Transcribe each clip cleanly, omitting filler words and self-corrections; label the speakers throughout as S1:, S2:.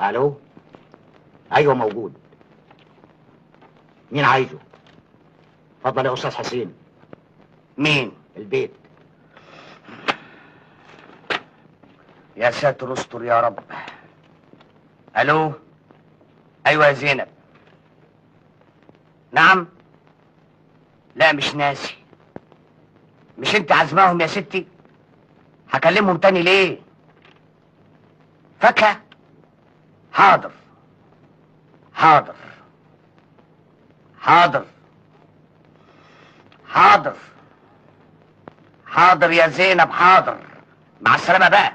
S1: الو. ايوه موجود. مين عايزه؟ اتفضل يا استاذ حسين.
S2: مين؟
S1: البيت.
S2: يا ساتر استر يا رب. الو. ايوه يا زينب. نعم. لا مش ناسي. مش انت عازماهم يا ستي؟ هكلمهم تاني ليه؟ فاكهة؟ حاضر حاضر حاضر حاضر حاضر يا زينب حاضر. مع السلامة بقى.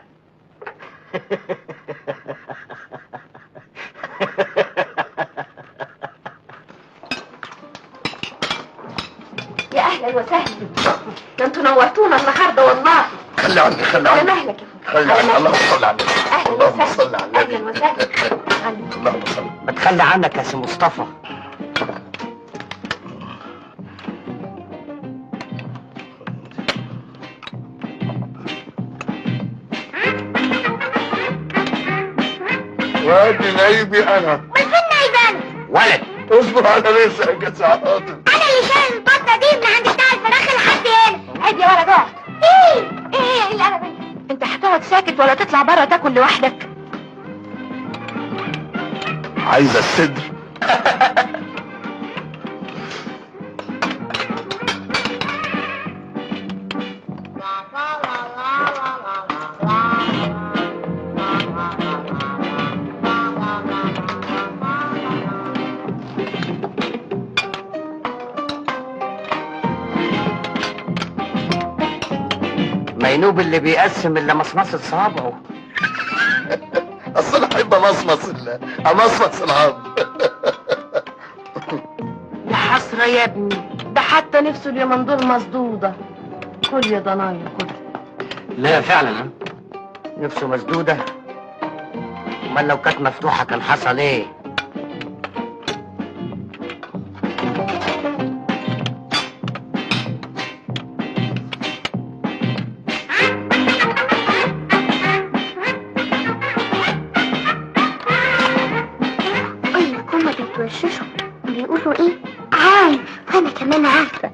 S3: يا اهلا وسهلا، ده انتوا نورتونا النهارده والله.
S2: خلي عندي خلي
S3: على
S2: عندي.
S3: مهلك يا
S2: خلي عندي. اللهم صل على النبي.
S3: اهلا
S2: اللهم صل
S3: وسهلا.
S2: على النبي.
S3: اهلا وسهلا.
S2: اللهم صل.
S1: ما تخلي عنك يا سي مصطفى.
S4: وادي نايبي انا.
S3: من فين نايبان؟
S1: ولد.
S4: اصبر على رزقك يا سعادة.
S3: انا اللي شايل البطه دي من عند بتاع الفراخ لحد هنا. عيب يا ولد اقعد. ايه اللي انا بيه؟ انت هتقعد ساكت ولا تطلع بره تاكل لوحدك؟
S4: عايزة الصدر.
S2: مينوب اللي بيقسم اللي مصمص صوابعه.
S4: اصل انا احب امصمص العظم.
S3: يا حسره يا ابني، ده حتى نفسه اليومين دول مسدوده. كل يا ضنايا كل.
S2: لا فعلا نفسه مسدودة. امال لو كانت مفتوحة كان حصل ايه؟
S3: كلكم ما تتوششوا بيقولوا ايه؟ عارف، انا كمان عارفه.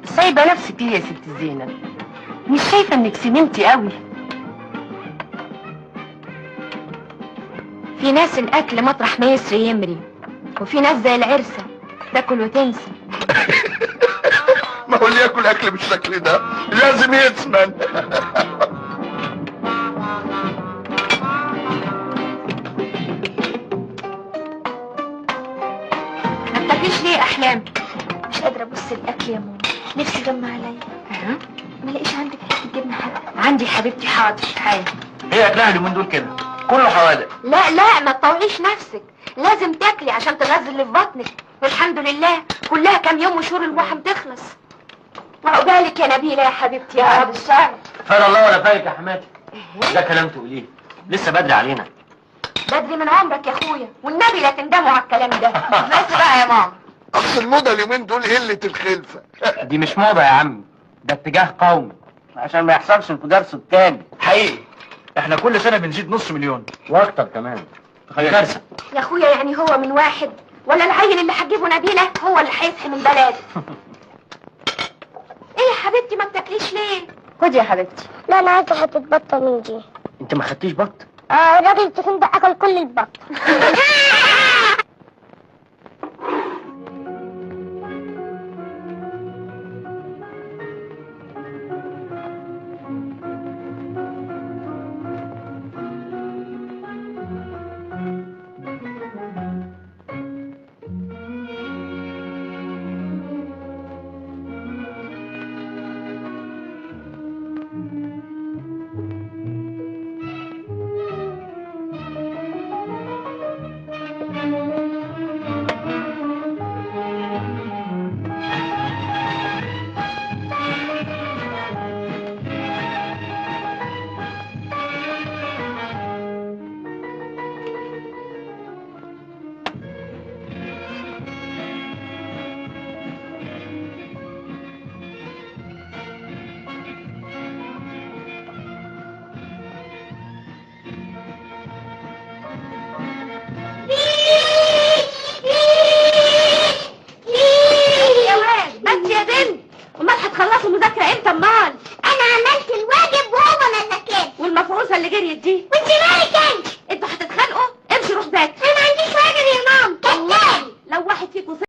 S3: سايبه نفسك ليه يا ست زينب؟ مش شايفه انك سمنتي قوي؟ في ناس الاكل مطرح ما يسري يمري، وفي ناس زي العرسه تاكل وتنسى.
S4: ما هو اللي ياكل اكل بالشكل ده لازم يسمن.
S3: ما بتاكليش ليه يا احلام؟ مش قادره ابص الاكل يا ماما، نفسي جمع عليا. ما لاقيش عندك حته جبنه حتى؟ عندي حبيبتي، حاضر حالا.
S2: هي اكلها اليومين دول كده كله حوادق.
S3: لا ما تطوعيش نفسك، لازم تاكلي عشان تغذي اللي في بطنك. والحمد لله كلها كام يوم وشهور الوحم تخلص. وعقبالك يا نبيله يا حبيبتي يا رب الشهر.
S2: خير الله ولا فايت يا حماتي. ده كلام تقوليه لسه بدري علينا.
S3: بدري من عمرك يا اخويا، والنبي لا تندموا على الكلام ده. بس بقى يا ماما،
S4: اصل الموضة اليومين دول قلة الخلفة.
S2: دي مش موضة يا عم، ده اتجاه قومي عشان ما يحصلش انفجار سكاني.
S5: حقيقي احنا كل سنة بنزيد نص مليون
S2: واكتر كمان.
S5: تخيل.
S2: كارثة.
S3: يا اخويا يعني هو من واحد ولا العيل اللي هتجيبه نبيله هو اللي هيصحي من بلد؟ ايه يا حبيبتي ما بتاكليش ليه؟ خدي يا حبيبتي.
S6: لا انا عايزه حته بطه من دي.
S2: انت ما خدتيش بط؟
S6: الراجل التخين ده اكل كل البط.
S3: وانت مالك انت؟